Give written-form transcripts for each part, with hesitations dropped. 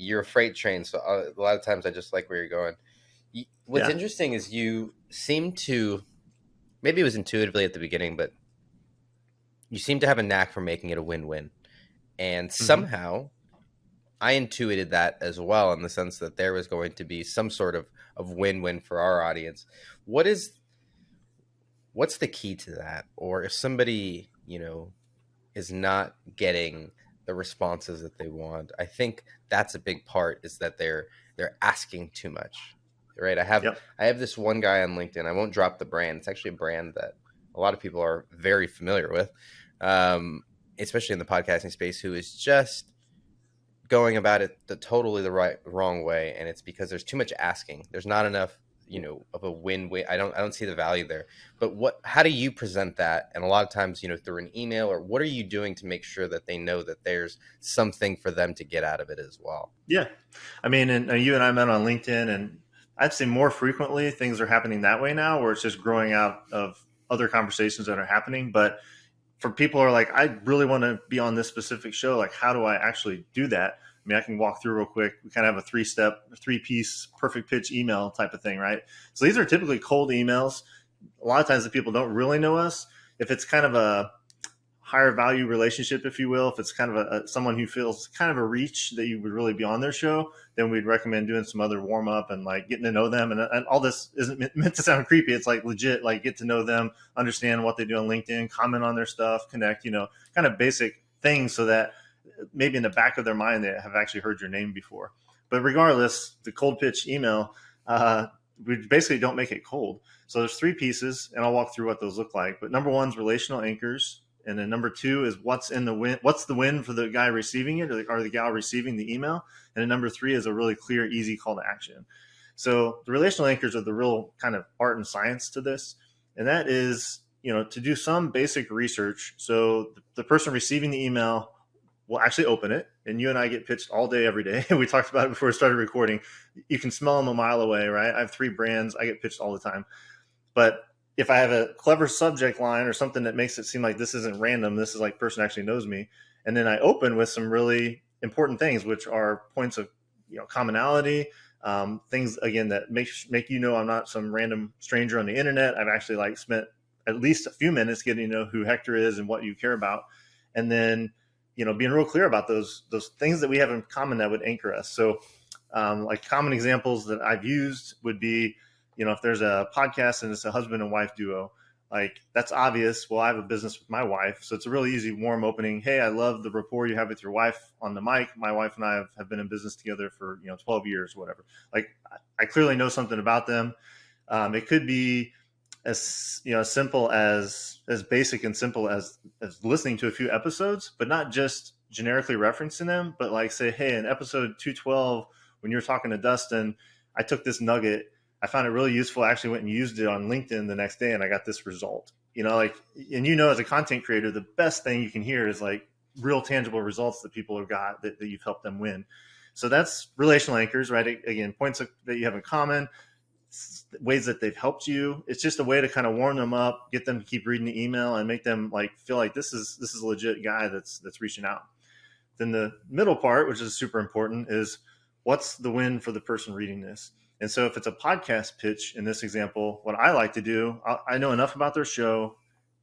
you're a freight train, so a lot of times I just like where you're going. What's Yeah. interesting is you seem to, maybe it was intuitively at the beginning, but you seem to have a knack for making it a win-win. And Hmm. somehow I intuited that as well, in the sense that there was going to be some sort of win-win for our audience. What is what's the key to that? Or if somebody, is not getting the responses that they want, I think that's a big part, is that they're asking too much. Right? Yep. I have this one guy on LinkedIn. I won't drop the brand. It's actually a brand that a lot of people are very familiar with. Um, Especially in the podcasting space, who is just going about it totally the wrong way, and it's because there's too much asking. There's not enough, of a win-win. I don't see the value there. But how do you present that? And a lot of times, through an email, or what are you doing to make sure that they know that there's something for them to get out of it as well? Yeah. I mean, and you and I met on LinkedIn, and I'd say more frequently things are happening that way now, where it's just growing out of other conversations that are happening. But for people who are like, I really want to be on this specific show, like, how do I actually do that? I mean, I can walk through real quick. We kind of have a 3-piece perfect pitch email type of thing, right? So these are typically cold emails. A lot of times the people don't really know us. If it's kind of a higher value relationship, if you will, if it's kind of someone who feels kind of a reach that you would really be on their show, then we'd recommend doing some other warm up and like getting to know them. And all this isn't meant to sound creepy. It's like legit, like get to know them, understand what they do on LinkedIn, comment on their stuff, connect, kind of basic things, so that maybe in the back of their mind they have actually heard your name before. But regardless, the cold pitch email, we basically don't make it cold. So there's 3 pieces, and I'll walk through what those look like. But number 1 is relational anchors. And then number 2 is what's the win for the guy receiving it, or the gal receiving the email. And then number 3 is a really clear, easy call to action. So the relational anchors are the real kind of art and science to this. And that is, to do some basic research. So the person receiving the email will actually open it. And you and I get pitched all day, every day. We talked about it before we started recording. You can smell them a mile away, right? I have 3 brands. I get pitched all the time. But if I have a clever subject line or something that makes it seem like this isn't random, this is like person actually knows me. And then I open with some really important things, which are points of commonality, things again that make I'm not some random stranger on the internet. I've actually spent at least a few minutes getting to know who Hector is and what you care about, and then being real clear about those things that we have in common that would anchor us. So like common examples that I've used would be, if there's a podcast and it's a husband and wife duo, like that's obvious. Well, I have a business with my wife, so it's a really easy, warm opening. Hey, I love the rapport you have with your wife on the mic. My wife and I have been in business together for 12 years, whatever. Like I clearly know something about them. It could be as simple as basic and simple as listening to a few episodes, but not just generically referencing them, but like say, hey, in episode 212, when you're talking to Dustin, I took this nugget. I found it really useful. I actually went and used it on LinkedIn the next day, and I got this result. As a content creator, the best thing you can hear is like real tangible results that people have got that you've helped them win. So that's relational anchors, right? Again, points that you have in common, ways that they've helped you. It's just a way to kind of warm them up, get them to keep reading the email, and make them feel like this is a legit guy that's reaching out. Then the middle part, which is super important, is what's the win for the person reading this? And so if it's a podcast pitch, in this example, what I like to do, I know enough about their show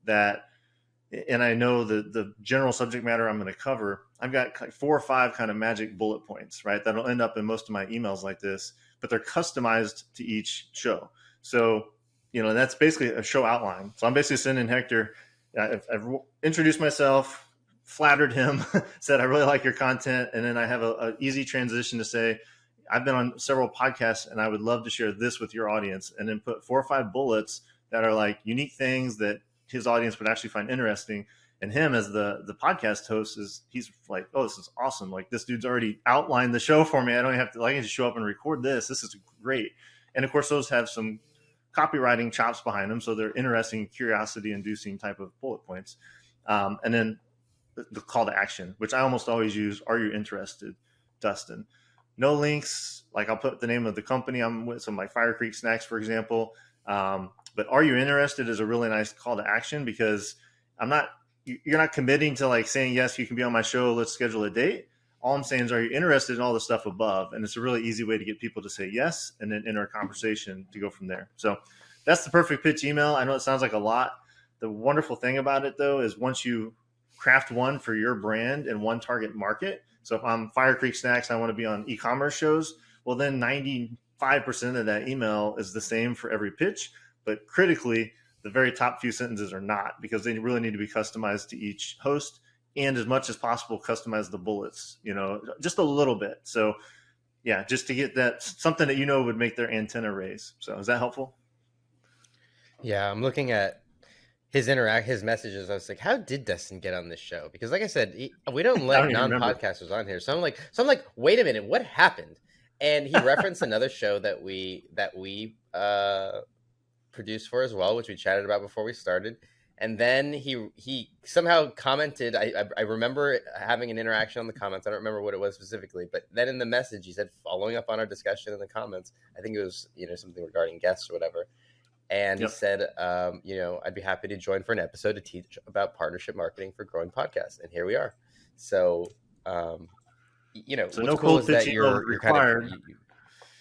and I know the general subject matter I'm going to cover. I've got 4 or 5 kind of magic bullet points, right? That'll end up in most of my emails like this, but they're customized to each show. So, that's basically a show outline. So I'm basically sending Hector, I've introduced myself, flattered him, said, I really like your content. And then I have a easy transition to say, I've been on several podcasts and I would love to share this with your audience, and then put 4 or 5 bullets that are like unique things that his audience would actually find interesting. And him as the podcast host he's like, oh, this is awesome. Like this dude's already outlined the show for me. I don't have to, I can just show up and record this. This is great. And of course those have some copywriting chops behind them. So they're interesting, curiosity inducing type of bullet points. And then the call to action, which I almost always use. Are you interested, Dustin? No links. Like I'll put the name of the company I'm with, some like Fire Creek Snacks, for example. But are you interested is a really nice call to action, because you're not committing to like saying, yes, you can be on my show, let's schedule a date. All I'm saying is, are you interested in all the stuff above? And it's a really easy way to get people to say yes and then enter a conversation to go from there. So that's the perfect pitch email. I know it sounds like a lot. The wonderful thing about it, though, is once you craft one for your brand and one target market. So if I'm Fire Creek Snacks, I want to be on e-commerce shows. Well, then 95% of that email is the same for every pitch. But critically, the very top few sentences are not, because they really need to be customized to each host, and as much as possible, customize the bullets, just a little bit. So yeah, just to get that something that would make their antenna raise. So is that helpful? Yeah, I'm looking at his messages. I was like, how did Dustin get on this show? Because like I said, we don't I let don't even remember. non-podcasters on here. So I'm like, wait a minute, what happened? And he referenced another show that we produced for as well, which we chatted about before we started. And then he somehow commented. I remember having an interaction on the comments. I don't remember what it was specifically, but then in the message he said, following up on our discussion in the comments, I think it was something regarding guests or whatever. And he Yep. said, I'd be happy to join for an episode to teach about partnership marketing for growing podcasts. And here we are. So, So what's no cool cold is that pitch email you're kind of required,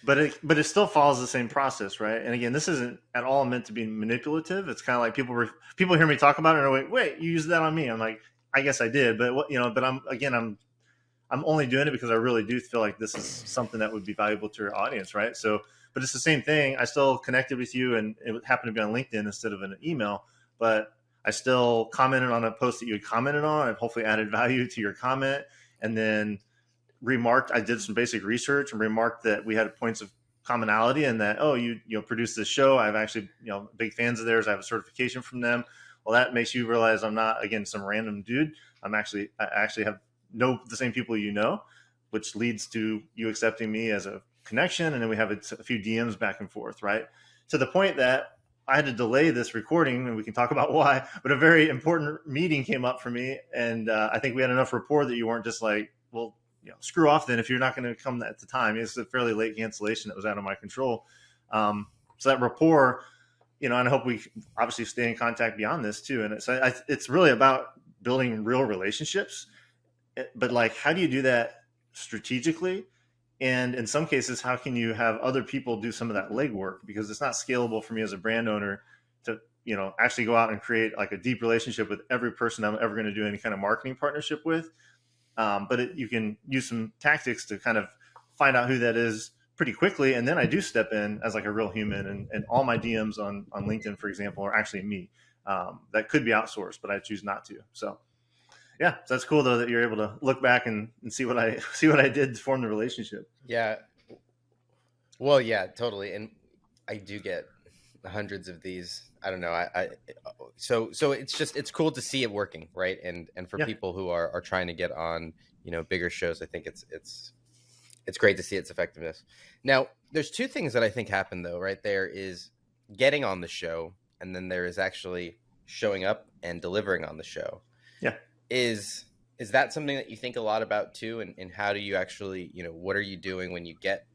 but it still follows the same process, right? And again, this isn't at all meant to be manipulative. It's kind of like people hear me talk about it and are like, wait, you used that on me. I'm like, I guess I did, but but I'm only doing it because I really do feel like this is something that would be valuable to your audience, right? So, but it's the same thing. I still connected with you, and it happened to be on LinkedIn instead of an email, but I still commented on a post that you had commented on. I've hopefully added value to your comment, and then remarked, I did some basic research and remarked that we had points of commonality, and that, oh, you produced this show. I've actually, big fans of theirs. I have a certification from them. Well, that makes you realize I'm not, again, some random dude. I actually have know the same people, which leads to you accepting me as a connection. And then we have a few DMs back and forth, right? To the point that I had to delay this recording, and we can talk about why, but a very important meeting came up for me. And I think we had enough rapport that you weren't just like, well, screw off then if you're not going to come at the time. It's a fairly late cancellation that was out of my control. So that rapport, and I hope we obviously stay in contact beyond this too. And it's really about building real relationships. But like, how do you do that strategically? And in some cases, how can you have other people do some of that legwork? Because it's not scalable for me as a brand owner to, actually go out and create like a deep relationship with every person I'm ever going to do any kind of marketing partnership with. But you can use some tactics to kind of find out who that is pretty quickly. And then I do step in as like a real human, and all my DMs on LinkedIn, for example, are actually me. That could be outsourced, but I choose not to. So yeah, so that's cool though that you're able to look back and see what I did to form the relationship. yeah. Well, yeah, totally. And I do get hundreds of these. I don't know. So it's cool to see it working, right? And for Yeah, people who are trying to get on, bigger shows, I think it's great to see its effectiveness. Now, there's two things that I think happen though, right? There is getting on the show, and then there is actually showing up and delivering on the show. yeah. Is that something that you think a lot about too? And how do you actually, what are you doing when you get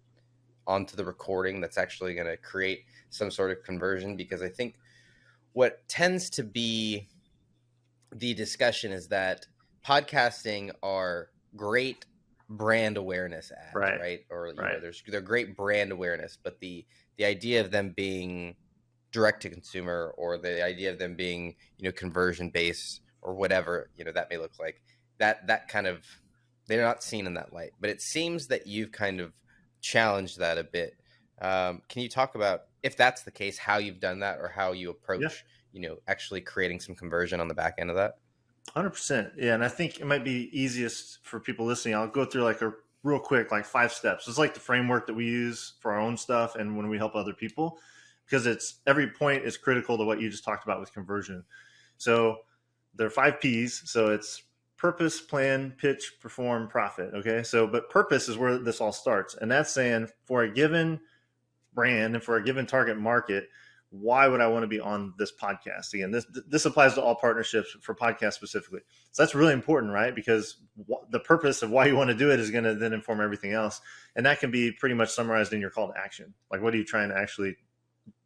onto the recording that's actually going to create some sort of conversion? Because I think what tends to be the discussion is that podcasting are great brand awareness ads, Right, right? Or right. they're great brand awareness, but the idea of them being direct to consumer, or the idea of them being conversion based or whatever that may look like, that kind of, they're not seen in that light. But it seems that you've kind of challenged that a bit. Can you talk about, if that's the case, how you've done that, or how you Yeah, approach actually creating some conversion on the back end of that? 100%. Yeah, and I think it might be easiest for people listening. I'll go through like a real quick, like 5 steps. It's like the framework that we use for our own stuff and when we help other people, because it's every point is critical to what you just talked about with conversion. So there are 5 P's. So it's purpose, plan, pitch, perform, profit. Okay. So, but purpose is where this all starts. And that's saying for a given brand and for a given target market, why would I want to be on this podcast? Again, this applies to all partnerships for podcasts specifically. So that's really important, right? Because the purpose of why you want to do it is going to then inform everything else. And that can be pretty much summarized in your call to action. Like, what are you trying to actually,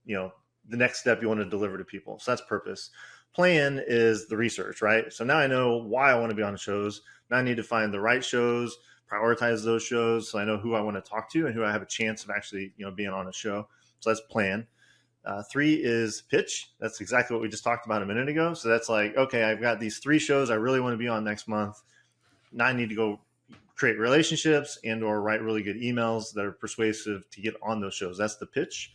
the next step you want to deliver to people? So that's purpose. Plan is the research, right? So now I know why I want to be on shows. Now I need to find the right shows, prioritize those shows so I know who I want to talk to and who I have a chance of actually, being on a show. So that's plan. 3 is pitch. That's exactly what we just talked about a minute ago. So that's like, okay, I've got these 3 shows I really want to be on next month. Now I need to go create relationships and or write really good emails that are persuasive to get on those shows. That's the pitch.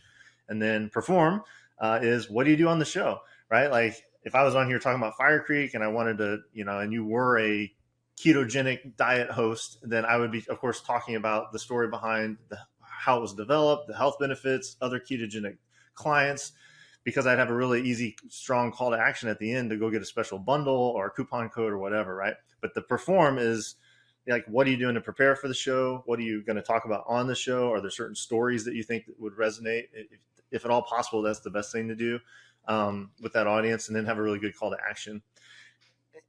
And then perform is, what do you do on the show, right? Like if I was on here talking about Fire Creek and I wanted to, and you were a ketogenic diet host, then I would be, of course, talking about the story behind how it was developed, the health benefits, other ketogenic clients, because I'd have a really easy, strong call to action at the end to go get a special bundle or a coupon code or whatever, right? But the perform is like, what are you doing to prepare for the show? What are you going to talk about on the show? Are there certain stories that you think that would resonate? If at all possible, that's the best thing to do with that audience, and then have a really good call to action,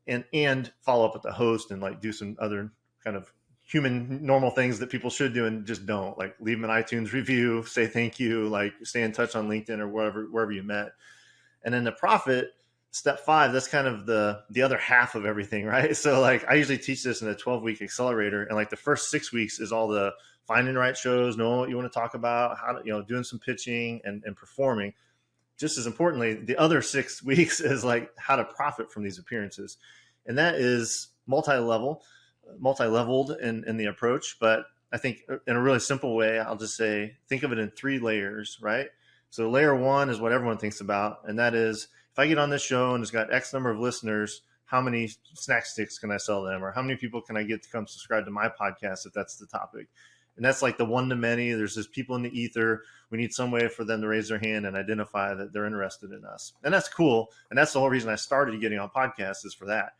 and follow up with the host and like do some other kind of human normal things that people should do and just don't, like leave them an iTunes review, say thank you, like stay in touch on LinkedIn or wherever you met. And then the profit, step 5, that's kind of the other half of everything, right? So like I usually teach this in a 12-week accelerator, and like the first 6 weeks is all the finding the right shows, knowing what you want to talk about, how to, doing some pitching and performing. Just as importantly, the other 6 weeks is like how to profit from these appearances. And that is multi-leveled in the approach. But I think in a really simple way, I'll just say, think of it in 3 layers, right? So layer 1 is what everyone thinks about. And that is, if I get on this show and it's got X number of listeners, how many snack sticks can I sell them? Or how many people can I get to come subscribe to my podcast if that's the topic? And that's like the one to many. There's just people in the ether. We need some way for them to raise their hand and identify that they're interested in us. And that's cool. And that's the whole reason I started getting on podcasts, is for that.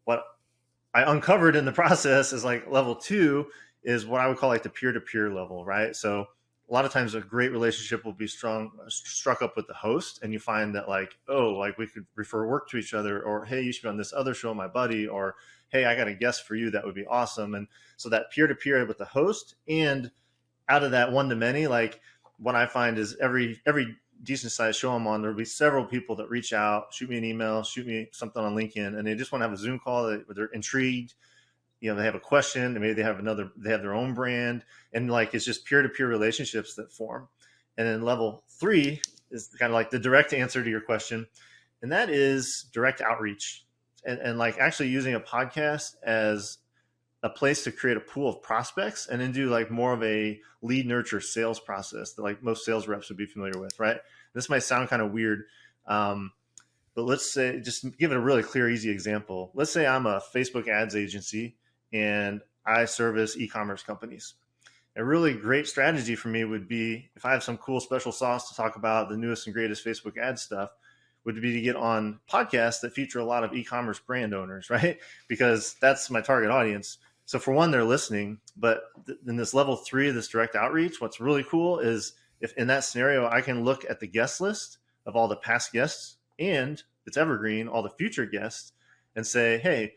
What I uncovered in the process is like level 2 is what I would call like the peer-to-peer level, right? So a lot of times a great relationship will be struck up with the host, and you find that like, oh, like we could refer work to each other, or hey, you should be on this other show, my buddy, or hey, I got a guest for you, that would be awesome. And so that peer-to-peer with the host, and out of that one to many, like what I find is every decent sized show I'm on, there'll be several people that reach out, shoot me an email, shoot me something on LinkedIn, and they just want to have a Zoom call. They're intrigued. They have a question, and maybe they have their own brand, and like it's just peer-to-peer relationships that form. And then level 3 is kind of like the direct answer to your question, and that is direct outreach, and like actually using a podcast as a place to create a pool of prospects, and then do like more of a lead nurture sales process that like most sales reps would be familiar with, right? This might sound kind of weird, but let's say, just give it a really clear, easy example. Let's say I'm a Facebook ads agency and I service e-commerce companies. A really great strategy for me would be, if I have some cool special sauce to talk about the newest and greatest Facebook ad stuff, would be to get on podcasts that feature a lot of e-commerce brand owners, right? Because that's my target audience. So for one, they're listening, but in this level 3 of this direct outreach, what's really cool is if in that scenario, I can look at the guest list of all the past guests, and it's evergreen, all the future guests, and say, hey,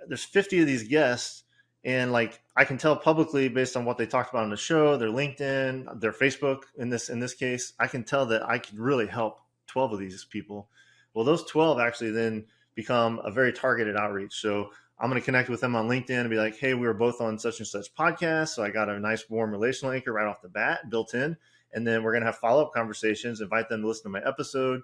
there's 50 of these guests, and like I can tell publicly based on what they talked about on the show, their LinkedIn, their Facebook, in this case, I can tell that I can really help 12 of these people. Well, those 12 actually then become a very targeted outreach. So I'm going to connect with them on LinkedIn and be like, hey, we were both on such and such podcast. So I got a nice warm relational anchor right off the bat built in. And then we're going to have follow-up conversations, invite them to listen to my episode,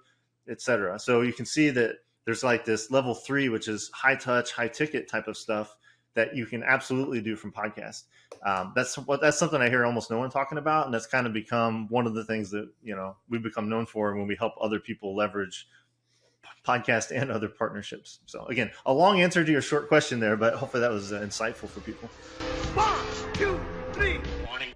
etc. So you can see that there's like this level 3, which is high touch, high ticket type of stuff that you can absolutely do from podcasts. That's something I hear almost no one talking about. And that's kind of become one of the things that, we've become known for when we help other people leverage podcast and other partnerships. So again, a long answer to your short question there, but hopefully that was insightful for people. 1, 2, 3. Morning.